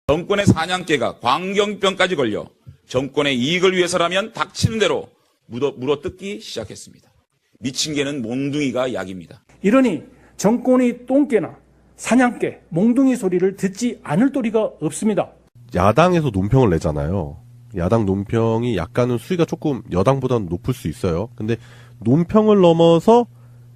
정권의 사냥개가 광경병까지 걸려 정권의 이익을 위해서라면 닥치는 대로 물어뜯기 시작했습니다. 미친 개는 몽둥이가 약입니다. 이러니 정권의 똥개나 사냥개, 몽둥이 소리를 듣지 않을 도리가 없습니다. 야당에서 논평을 내잖아요. 야당 논평이 약간은 수위가 조금 여당보다는 높을 수 있어요. 근데 논평을 넘어서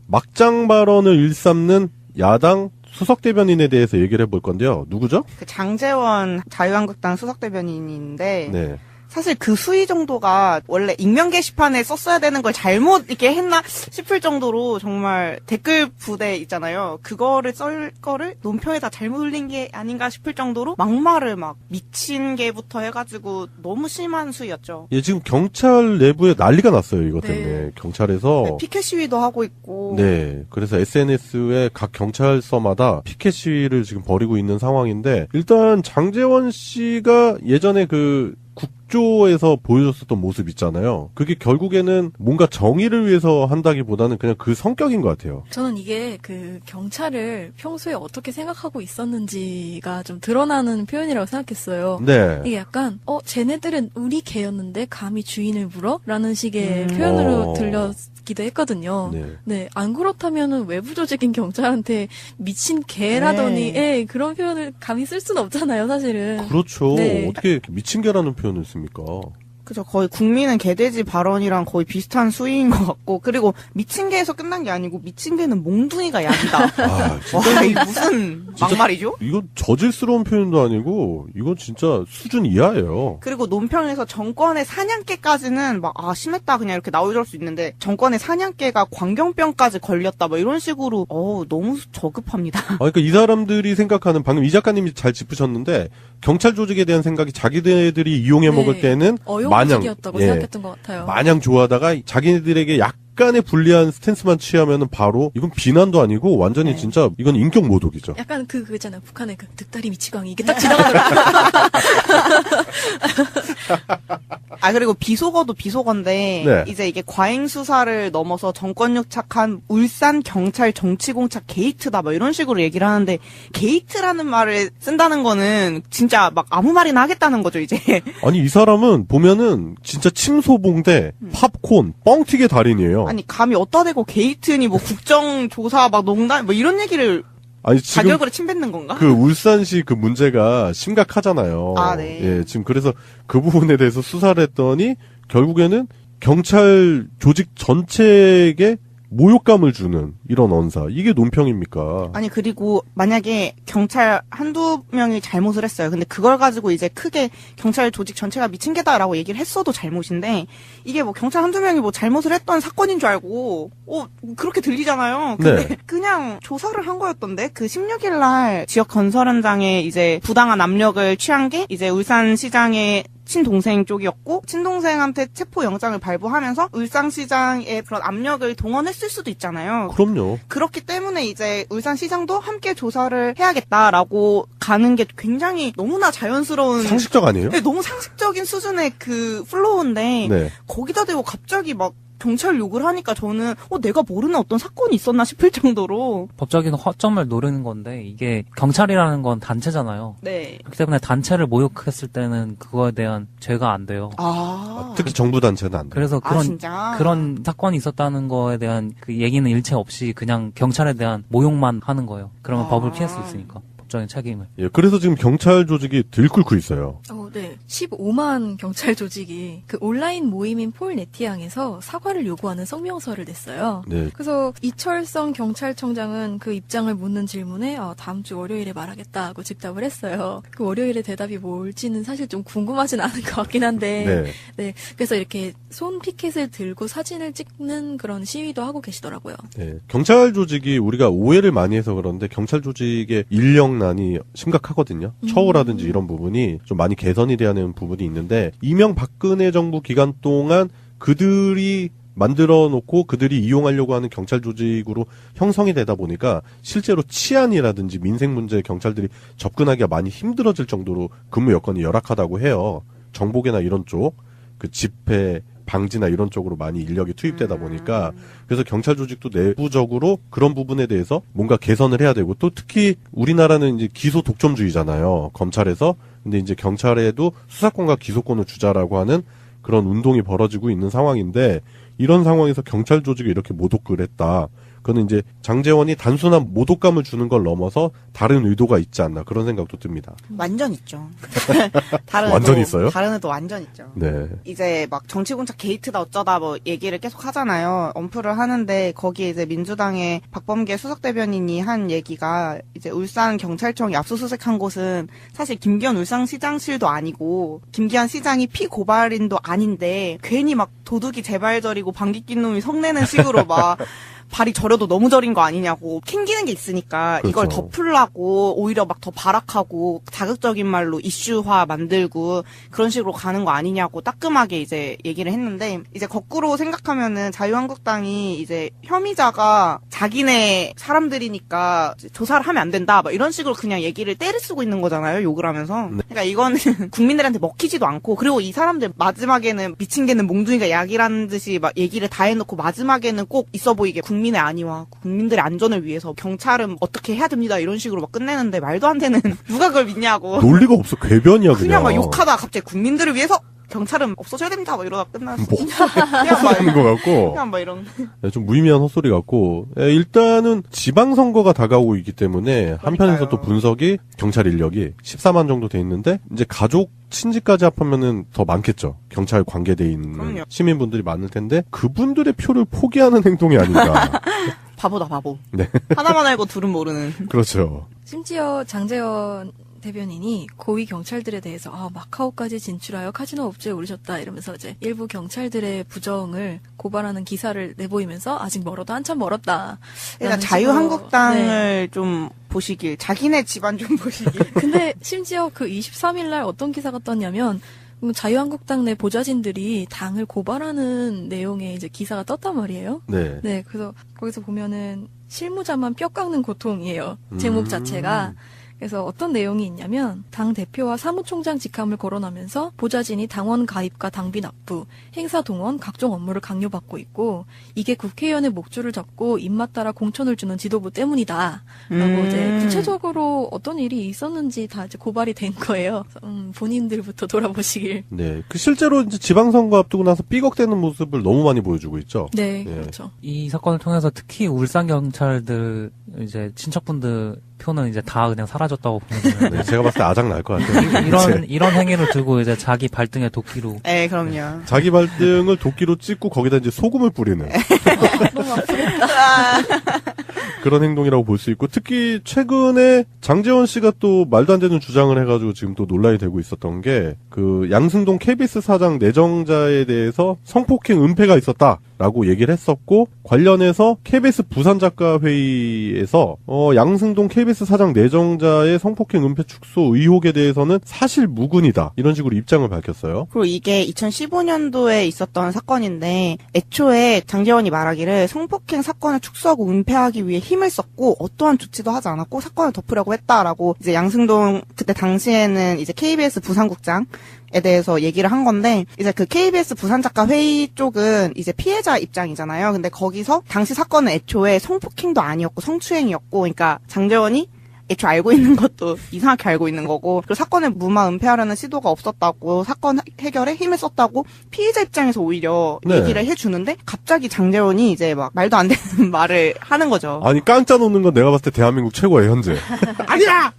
막장 발언을 일삼는 야당 수석대변인에 대해서 얘기를 해볼 건데요. 누구죠? 그 장제원 자유한국당 수석대변인인데 네. 사실 그 수위 정도가 원래 익명 게시판에 썼어야 되는 걸 잘못 이렇게 했나 싶을 정도로 정말 댓글 부대 있잖아요. 그거를 썰 거를 논평에다 잘못 올린 게 아닌가 싶을 정도로 막말을 막 미친 개부터 해가지고 너무 심한 수위였죠. 예, 지금 경찰 내부에 난리가 났어요. 이것 때문에. 네. 경찰에서. 네, 피켓 시위도 하고 있고. 네. 그래서 SNS에 각 경찰서마다 피켓 시위를 지금 벌이고 있는 상황인데, 일단 장제원 씨가 예전에 그 국조에서 보여줬었던 모습 있잖아요. 그게 결국에는 뭔가 정의를 위해서 한다기보다는 그냥 그 성격인 것 같아요. 저는 이게 그 경찰을 평소에 어떻게 생각하고 있었는지가 좀 드러나는 표현이라고 생각했어요. 네. 이게 약간 쟤네들은 우리 개였는데 감히 주인을 물어? 라는 식의 표현으로 들렸기도 했거든요. 네. 네, 안 그렇다면은 외부 조직인 경찰한테 미친 개라더니 그런 표현을 감히 쓸 수는 없잖아요, 사실은. 그렇죠. 네. 어떻게 이렇게 미친 개라는 표현을 씁니까? 그죠. 거의 국민은 개돼지 발언이랑 거의 비슷한 수위인 것 같고, 그리고 미친 개에서 끝난 게 아니고 미친 개는 몽둥이가 약이다. 아, 와, 이게 무슨 막말이죠? 이건 저질스러운 표현도 아니고 이건 진짜 수준 이하예요. 그리고 논평에서 정권의 사냥개까지는 막 심했다 그냥 이렇게 나올 수 있는데 정권의 사냥개가 광경병까지 걸렸다 뭐 이런 식으로 너무 저급합니다. 그러니까 이 사람들이 생각하는, 방금 이 작가님이 잘 짚으셨는데, 경찰 조직에 대한 생각이 자기들이 이용해 먹을 때는 어용조직이었다고 생각했던 것 같아요. 마냥 좋아하다가 자기네들에게 약간의 불리한 스탠스만 취하면은 바로 이건 비난도 아니고 완전히 진짜 이건 인격 모독이죠. 약간 그잖아요. 북한의 그 득다리 미치광이 이게 딱 지나가더라고요. 그리고 비속어도 비속어인데 네. 이제 이게 과잉 수사를 넘어서 정권 유착한 울산 경찰 정치공작 게이트다 뭐 이런 식으로 얘기를 하는데, 게이트라는 말을 쓴다는 거는 진짜 막 아무 말이나 하겠다는 거죠 이제. 아니 이 사람은 보면은 진짜 침소봉대, 팝콘, 뻥튀기 달인이에요. 아니 감히 어디다 대고 게이트니 뭐 국정조사 막 농단 뭐 이런 얘기를 아니 지금 자격으로 침뱉는 건가? 그 울산시 그 문제가 심각하잖아요. 네. 예, 지금 그래서 그 부분에 대해서 수사를 했더니 결국에는 경찰 조직 전체에게 모욕감을 주는 이런 언사. 이게 논평입니까? 아니 그리고 만약에 경찰 한두 명이 잘못을 했어요. 근데 그걸 가지고 이제 크게 경찰 조직 전체가 미친 개다라고 얘기를 했어도 잘못인데, 이게 뭐 경찰 한두 명이 뭐 잘못을 했던 사건인 줄 알고 그렇게 들리잖아요. 근데 네. 그냥 조사를 한 거였던데, 그 16일 날 지역 건설 현장에 이제 부당한 압력을 취한 게 이제 울산시장의 친동생 쪽이었고, 친동생한테 체포영장을 발부하면서 울산시장의 그런 압력을 동원했을 수도 있잖아요. 그럼요. 그렇기 때문에 이제 울산시장도 함께 조사를 해야겠다라고 가는 게 굉장히 너무나 자연스러운, 상식적 아니에요? 네, 너무 상식적인 수준의 그 플로우인데 네. 거기다 대고 갑자기 막 경찰 욕을 하니까 저는 내가 모르는 어떤 사건이 있었나 싶을 정도로. 법적인 허점을 노리는 건데, 이게 경찰이라는 건 단체잖아요. 네. 그렇기 때문에 단체를 모욕했을 때는 그거에 대한 죄가 안 돼요. 특히 정부 단체는 안 돼요. 그래서 진짜? 그런 사건이 있었다는 거에 대한 그 얘기는 일체 없이 그냥 경찰에 대한 모욕만 하는 거예요. 그러면 법을 피할 수 있으니까. 법적인 책임을. 예, 그래서 지금 경찰 조직이 들끓고 있어요. 네. 15만 경찰 조직이 그 온라인 모임인 폴네티앙에서 사과를 요구하는 성명서를 냈어요. 네. 그래서 이철성 경찰청장은 그 입장을 묻는 질문에 다음 주 월요일에 말하겠다고 즉답을 했어요. 그 월요일에 대답이 뭘지는 사실 좀 궁금하진 않은 것 같긴 한데. 네. 그래서 이렇게 손 피켓을 들고 사진을 찍는 그런 시위도 하고 계시더라고요. 네. 경찰 조직이 우리가 오해를 많이 해서 그런데 경찰 조직의 인력난이 심각하거든요. 처우라든지 이런 부분이 좀 많이 개선이 돼야 하는 부분이 있는데, 이명박근혜 정부 기간 동안 그들이 만들어 놓고 그들이 이용하려고 하는 경찰 조직으로 형성이 되다 보니까 실제로 치안이라든지 민생 문제에 경찰들이 접근하기가 많이 힘들어질 정도로 근무 여건이 열악하다고 해요. 정보계나 이런 쪽, 그 집회, 방지나 이런 쪽으로 많이 인력이 투입되다 보니까, 그래서 경찰 조직도 내부적으로 그런 부분에 대해서 뭔가 개선을 해야 되고, 또 특히 우리나라는 이제 기소 독점주의잖아요. 검찰에서 근데 이제 경찰에도 수사권과 기소권을 주자라고 하는 그런 운동이 벌어지고 있는 상황인데 이런 상황에서 경찰 조직이 이렇게 모독을 했다. 그거는 이제 장제원이 단순한 모독감을 주는 걸 넘어서 다른 의도가 있지 않나 그런 생각도 듭니다. 완전 있죠. 다른 완전 의도, 있어요? 다른 의도 완전 있죠. 네. 이제 막 정치공작 게이트다 어쩌다 뭐 얘기를 계속 하잖아요. 언프를 하는데 거기에 이제 민주당의 박범계 수석대변인이 한 얘기가 이제 울산 경찰청이 압수수색한 곳은 사실 김기현 울산시장실도 아니고 김기현 시장이 피고발인도 아닌데 괜히 막 도둑이 재발절이고 방귀 낀 놈이 성내는 식으로 막 발이 저려도 너무 저린 거 아니냐고 캥기는 게 있으니까 그렇죠. 이걸 덮으려고 오히려 막 더 발악하고 자극적인 말로 이슈화 만들고 그런 식으로 가는 거 아니냐고 따끔하게 이제 얘기를 했는데 이제 거꾸로 생각하면은 자유한국당이 이제 혐의자가 자기네 사람들이니까 조사를 하면 안 된다 막 이런 식으로 그냥 얘기를 때를 쓰고 있는 거잖아요. 욕을 하면서. 그러니까 이거는 국민들한테 먹히지도 않고 그리고 이 사람들 마지막에는 미친 개는 몽둥이가 약이라는 듯이 막 얘기를 다 해놓고 마지막에는 꼭 있어 보이게 국민의 안위와 국민들의 안전을 위해서 경찰은 어떻게 해야 됩니다 이런 식으로 막 끝내는데 말도 안 되는 누가 그걸 믿냐고. 논리가 없어. 궤변이야 그냥 막 욕하다 갑자기 국민들을 위해서 경찰은 없어져야 됩니다 막 이러다 끝났어. 뭐 그냥 막 하는 것 같고. 그냥 막 이런. 네, 좀 무의미한 헛소리 같고 일단은 지방선거가 다가오고 있기 때문에 한편에서 또 분석이 경찰 인력이 14만 정도 돼 있는데 이제 가족 친지까지 합하면은 더 많겠죠. 경찰 관계돼 있는 그럼요. 시민분들이 많을 텐데 그분들의 표를 포기하는 행동이 아닌가. 바보다 바보. 네. 하나만 알고 둘은 모르는. 그렇죠. 심지어 장제원 대변인이 고위 경찰들에 대해서 마카오까지 진출하여 카지노 업체에 오르셨다 이러면서 이제 일부 경찰들의 부정을 고발하는 기사를 내보이면서 아직 멀어도 한참 멀었다. 그러니까 자유한국당을 좀 보시길, 자기네 집안 좀 보시길. 근데 심지어 그 23일 날 어떤 기사가 떴냐면 자유한국당 내 보좌진들이 당을 고발하는 내용의 이제 기사가 떴단 말이에요. 네. 네, 그래서 거기서 보면은 실무자만 뼈 깎는 고통이에요. 제목 자체가. 그래서 어떤 내용이 있냐면 당 대표와 사무총장 직함을 거론하면서 보좌진이 당원 가입과 당비 납부, 행사 동원, 각종 업무를 강요받고 있고 이게 국회의원의 목줄을 잡고 입맛 따라 공천을 주는 지도부 때문이다. 라고 이제 구체적으로 어떤 일이 있었는지 다 이제 고발이 된 거예요. 본인들부터 돌아보시길. 네. 그 실제로 이제 지방선거 앞두고 나서 삐걱대는 모습을 너무 많이 보여주고 있죠. 네, 네. 그렇죠. 이 사건을 통해서 특히 울산 경찰들 이제 친척분들 표는 이제 다 그냥 사라졌다고 보면 되는데 네, 제가 봤을 때 아작 날 것 같아요. 이런 행위를 두고 이제 자기 발등에 도끼로 네, 그럼요. 자기 발등을 도끼로 찍고 거기다 이제 소금을 뿌리는 너무 아프겠다. 그런 행동이라고 볼 수 있고 특히 최근에 장제원 씨가 또 말도 안 되는 주장을 해가지고 지금 또 논란이 되고 있었던 게 그 양승동 KBS 사장 내정자에 대해서 성폭행 은폐가 있었다라고 얘기를 했었고 관련해서 KBS 부산작가회의에서 양승동 KBS 사장 내정자의 성폭행 은폐 축소 의혹에 대해서는 사실 무근이다 이런 식으로 입장을 밝혔어요. 그리고 이게 2015년도에 있었던 사건인데 애초에 장제원이 말하기를 성폭행 사건을 축소하고 은폐하기 위해 힘을 썼고 어떠한 조치도 하지 않았고 사건을 덮으려고 했다라고 이제 양승동 그때 당시에는 이제 KBS 부산국장에 대해서 얘기를 한 건데 이제 그 KBS 부산작가회의 쪽은 이제 피해자 입장이잖아요. 근데 거기서 당시 사건은 애초에 성폭행도 아니었고 성추행이었고 그러니까 장제원이 애초에 알고 있는 것도 이상하게 알고 있는 거고 그리고 사건을 무마 은폐하려는 시도가 없었다고 사건 해결에 힘을 썼다고 피해자 입장에서 오히려 네. 얘기를 해주는데 갑자기 장제원이 이제 막 말도 안 되는 말을 하는 거죠. 아니 깡짜 놓는 건 내가 봤을 때 대한민국 최고예요 현재. 아니야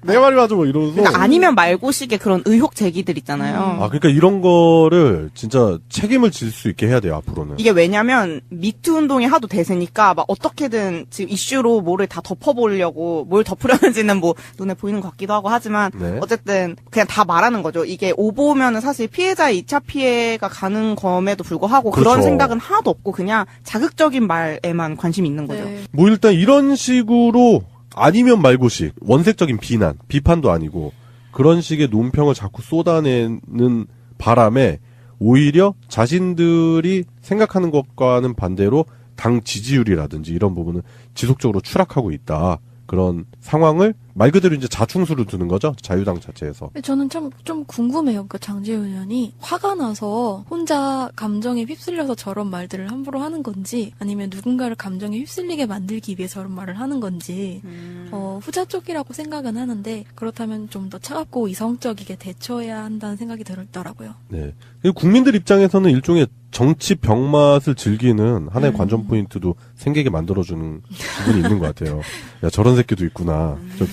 내 말이 맞아 뭐 이러면서. 그러니까 아니면 말고식의 그런 의혹 제기들 있잖아요. 아 그러니까 이런 거를 진짜 책임을 질 수 있게 해야 돼요 앞으로는. 이게 왜냐면 미투 운동이 하도 대세니까 막 어떻게든 지금 이슈로 뭐를 다 덮어보려고 뭘 덮으려는지는 뭐 눈에 보이는 것 같기도 하고 하지만 네. 어쨌든 그냥 다 말하는 거죠. 이게 오보면은 사실 피해자의 2차 피해가 가는 검에도 불구하고 그렇죠. 그런 생각은 하나도 없고 그냥 자극적인 말에만 관심이 있는 거죠. 네. 뭐 일단 이런 식으로 아니면 말고식 원색적인 비난 비판도 아니고 그런 식의 논평을 자꾸 쏟아내는 바람에 오히려 자신들이 생각하는 것과는 반대로 당 지지율이라든지 이런 부분은 지속적으로 추락하고 있다. 그런 상황을 말 그대로 이제 자충수를 두는 거죠. 자유당 자체에서. 저는 좀 궁금해요. 그 장제원 의원이 화가 나서 혼자 감정에 휩쓸려서 저런 말들을 함부로 하는 건지 아니면 누군가를 감정에 휩쓸리게 만들기 위해 저런 말을 하는 건지 후자 쪽이라고 생각은 하는데 그렇다면 좀 더 차갑고 이성적이게 대처해야 한다는 생각이 들더라고요. 네. 그리고 국민들 입장에서는 일종의 정치 병맛을 즐기는 하나의 관전 포인트도 생기게 만들어주는 부분이 있는 것 같아요. 야, 저런 새끼도 있구나. 저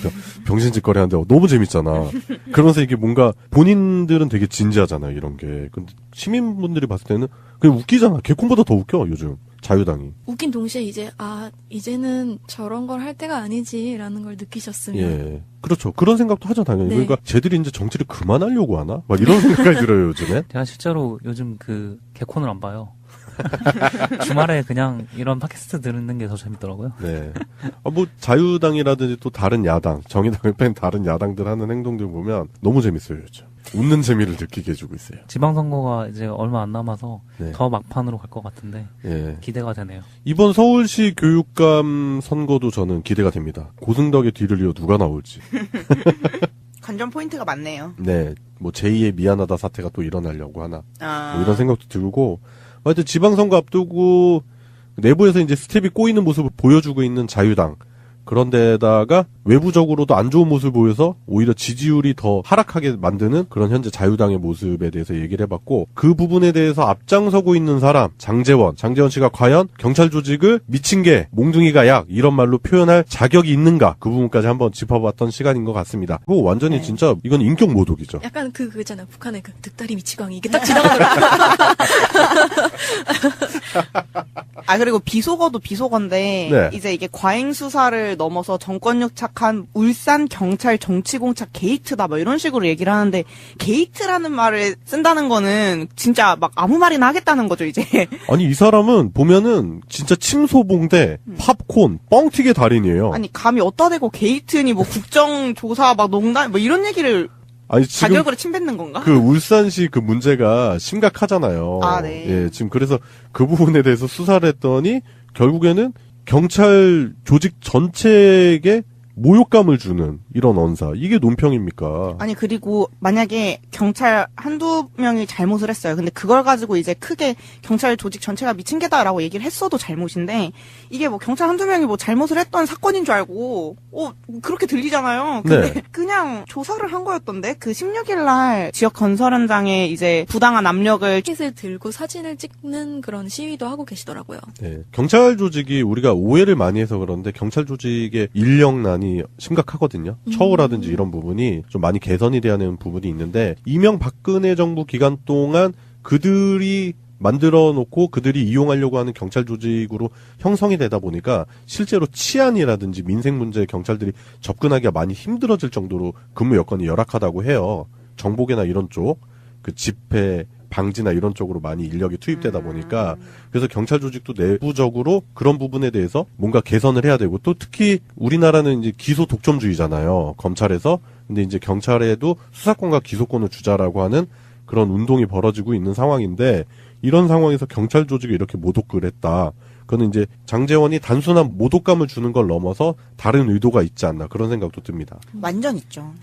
병신짓거리 하는데 너무 재밌잖아. 그러면서 이게 뭔가 본인들은 되게 진지하잖아요, 이런 게. 근데 시민분들이 봤을 때는 그냥 웃기잖아. 개콘보다 더 웃겨, 요즘. 자유당이. 웃긴 동시에 이제는 저런 걸 할 때가 아니지라는 걸 느끼셨으면. 예. 그렇죠. 그런 생각도 하죠, 당연히. 네. 그러니까 쟤들이 이제 정치를 그만하려고 하나? 막 이런 생각이 들어요, 요즘에. 제가 실제로 요즘 그 개콘을 안 봐요. 주말에 그냥 이런 팟캐스트 듣는 게 더 재밌더라고요. 네. 뭐 자유당이라든지 또 다른 야당, 정의당을 뺀 다른 야당들 하는 행동들 보면 너무 재밌어요, 요즘. 웃는 재미를 느끼게 해주고 있어요. 지방선거가 이제 얼마 안 남아서 네. 더 막판으로 갈 것 같은데 예. 기대가 되네요. 이번 서울시 교육감 선거도 저는 기대가 됩니다. 고승덕의 뒤를 이어 누가 나올지. 관전 포인트가 많네요. 네. 뭐 제2의 미안하다 사태가 또 일어나려고 하나. 아. 뭐 이런 생각도 들고. 하여튼 지방선거 앞두고 내부에서 이제 스텝이 꼬이는 모습을 보여주고 있는 자유당. 그런데다가 외부적으로도 안 좋은 모습을 보여서 오히려 지지율이 더 하락하게 만드는 그런 현재 자유당의 모습에 대해서 얘기를 해봤고, 그 부분에 대해서 앞장서고 있는 사람 장제원 씨가 과연 경찰 조직을 미친 개, 몽둥이가 약 이런 말로 표현할 자격이 있는가, 그 부분까지 한번 짚어봤던 시간인 것 같습니다. 뭐 완전히 네. 진짜 이건 인격 모독이죠. 약간 그거잖아요. 북한의 그 득다리 미치광이 이게 딱 지나가더라고요. 아, 그리고 비속어도 비속어인데, 네. 이제 이게 과잉수사를 넘어서 정권유착한 울산 경찰 정치공작 게이트다, 뭐 이런 식으로 얘기를 하는데, 게이트라는 말을 쓴다는 거는 진짜 막 아무 말이나 하겠다는 거죠, 이제. 아니, 이 사람은 보면은 진짜 침소봉대, 팝콘, 뻥튀기 달인이에요. 아니, 감히 어디다 대고 게이트니, 뭐 국정조사, 막 농단, 뭐 이런 얘기를 아니, 지금 자격으로 침뱉는 건가? 그 울산시 그 문제가 심각하잖아요. 아, 네. 예, 지금 그래서 그 부분에 대해서 수사를 했더니 결국에는 경찰 조직 전체에게 모욕감을 주는 이런 언사. 이게 논평입니까? 아니, 그리고 만약에 경찰 한두 명이 잘못을 했어요. 근데 그걸 가지고 이제 크게 경찰 조직 전체가 미친 개다라고 얘기를 했어도 잘못인데, 이게 뭐 경찰 한두 명이 뭐 잘못을 했던 사건인 줄 알고, 그렇게 들리잖아요. 근데 네. 그냥 조사를 한 거였던데? 그 16일 날 지역 건설 현장에 이제 부당한 압력을 킷을 들고 사진을 찍는 그런 시위도 하고 계시더라고요. 네. 경찰 조직이 우리가 오해를 많이 해서 그런데 경찰 조직의 인력난이 심각하거든요. 처우라든지 이런 부분이 좀 많이 개선이 돼야 하는 부분이 있는데, 이명박근혜 정부 기간 동안 그들이 만들어 놓고 그들이 이용하려고 하는 경찰 조직으로 형성이 되다 보니까 실제로 치안이라든지 민생 문제에 경찰들이 접근하기가 많이 힘들어질 정도로 근무 여건이 열악하다고 해요. 정보계나 이런 쪽, 그 집회, 방지나 이런 쪽으로 많이 인력이 투입되다 보니까, 그래서 경찰 조직도 내부적으로 그런 부분에 대해서 뭔가 개선을 해야 되고, 또 특히 우리나라는 이제 기소 독점주의잖아요. 검찰에서. 근데 이제 경찰에도 수사권과 기소권을 주자라고 하는 그런 운동이 벌어지고 있는 상황인데, 이런 상황에서 경찰 조직이 이렇게 모독을 했다. 그거는 이제 장제원이 단순한 모독감을 주는 걸 넘어서 다른 의도가 있지 않나, 그런 생각도 듭니다. 완전 있죠.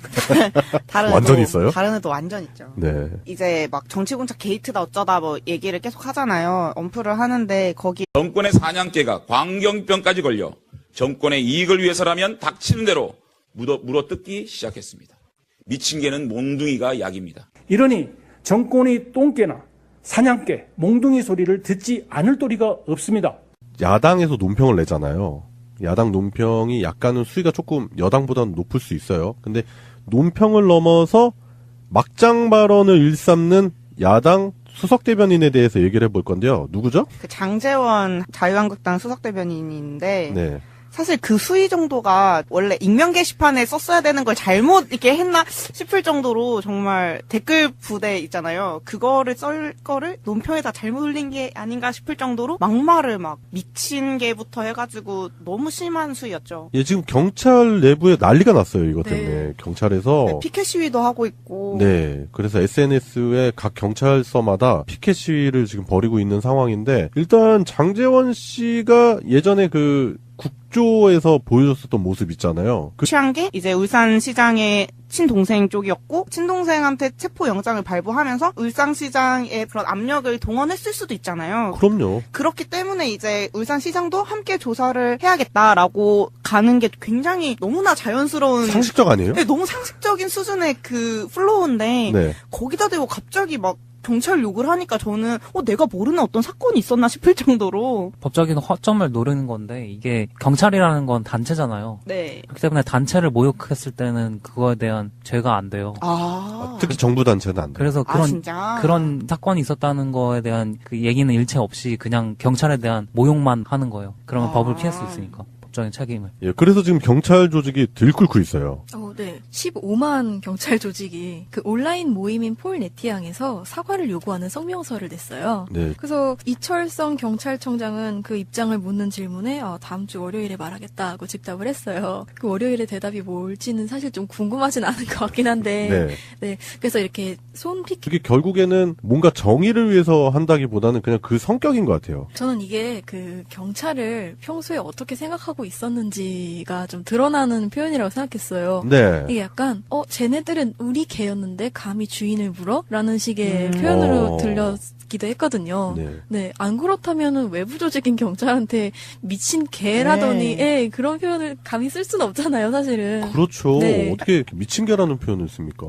다른 완전 의도, 있어요? 다른 의도 완전 있죠. 네. 이제 막 정치공작 게이트다 어쩌다 뭐 얘기를 계속 하잖아요. 언플을 하는데 거기 정권의 사냥개가 광경병까지 걸려 정권의 이익을 위해서라면 닥치는 대로 물어뜯기 시작했습니다. 미친 개는 몽둥이가 약입니다. 이러니 정권이 똥개나 사냥개, 몽둥이 소리를 듣지 않을 도리가 없습니다. 야당에서 논평을 내잖아요. 야당 논평이 약간은 수위가 조금 여당보다는 높을 수 있어요. 근데 논평을 넘어서 막장 발언을 일삼는 야당 수석대변인에 대해서 얘기를 해볼 건데요. 누구죠? 그 장제원 자유한국당 수석대변인인데 네. 사실 그 수위 정도가 원래 익명 게시판에 썼어야 되는 걸 잘못 이렇게 했나 싶을 정도로 정말 댓글 부대 있잖아요. 그거를 쓸 거를 논평에다 잘못 올린 게 아닌가 싶을 정도로 막말을 막 미친 개부터 해가지고 너무 심한 수위였죠. 예, 지금 경찰 내부에 난리가 났어요. 이것 때문에. 네. 경찰에서. 피켓 시위도 하고 있고. 네. 그래서 SNS에 각 경찰서마다 피켓 시위를 지금 벌이고 있는 상황인데, 일단 장제원 씨가 예전에 그 극조에서 보여줬었던 모습 있잖아요. 취한 게 이제 울산시장의 친동생 쪽이었고 친동생한테 체포영장을 발부하면서 울산시장의 그런 압력을 동원했을 수도 있잖아요. 그럼요. 그렇기 때문에 이제 울산시장도 함께 조사를 해야겠다라고 가는 게 굉장히 너무나 자연스러운 상식적 아니에요? 네, 너무 상식적인 수준의 그 플로우인데 네. 거기다 대고 갑자기 막 경찰 욕을 하니까 저는 내가 모르는 어떤 사건이 있었나 싶을 정도로 법적인 허점을 노리는 건데 이게 경찰이라는 건 단체잖아요. 네. 그렇기 때문에 단체를 모욕했을 때는 그거에 대한 죄가 안 돼요. 특히 정부 단체는 안 돼요. 그래서 진짜? 그런 사건이 있었다는 거에 대한 그 얘기는 일체 없이 그냥 경찰에 대한 모욕만 하는 거예요. 그러면 법을 피할 수 있으니까. 법적인 책임을. 예, 그래서 지금 경찰 조직이 들끓고 있어요. 네. 15만 경찰 조직이 그 온라인 모임인 폴네티앙에서 사과를 요구하는 성명서를 냈어요. 네. 그래서 이철성 경찰청장은 그 입장을 묻는 질문에 다음 주 월요일에 말하겠다고 즉답을 했어요. 그 월요일에 대답이 뭘지는 사실 좀 궁금하진 않은 것 같긴 한데. 네. 그래서 이렇게 손픽. 그게 결국에는 뭔가 정의를 위해서 한다기보다는 그냥 그 성격인 것 같아요. 저는 이게 그 경찰을 평소에 어떻게 생각하고 있었는지가 좀 드러나는 표현이라고 생각했어요. 네. 이게 약간 쟤네들은 우리 개였는데 감히 주인을 물어? 라는 식의 표현으로 들렸기도 했거든요. 네. 안 그렇다면은 외부 조직인 경찰한테 미친 개라더니 그런 표현을 감히 쓸 수는 없잖아요, 사실은. 그렇죠. 네. 어떻게 이렇게 미친 개라는 표현을 씁니까?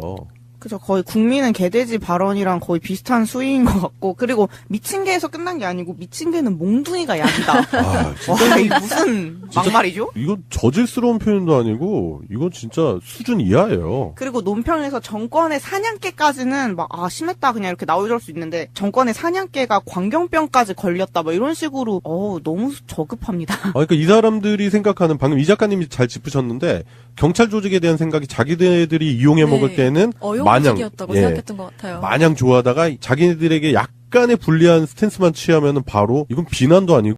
그죠. 거의 국민은 개돼지 발언이랑 거의 비슷한 수위인 것 같고, 그리고 미친 개에서 끝난 게 아니고 미친 개는 몽둥이가 약이다. 아, 와, 이 무슨 막말이죠? 이건 저질스러운 표현도 아니고 이건 진짜 수준 이하예요. 그리고 논평에서 정권의 사냥개까지는 막 심했다 그냥 이렇게 나올 수 있는데 정권의 사냥개가 광견병까지 걸렸다 뭐 이런 식으로 너무 저급합니다. 그러니까 이 사람들이 생각하는 방금 이 작가님이 잘 짚으셨는데 경찰 조직에 대한 생각이 자기네들이 이용해 먹을 때는 어용직이었다고 생각했던 것 같아요. 마냥 좋아하다가 자기네들에게 약간의 불리한 스탠스만 취하면은 바로 이건 비난도 아니고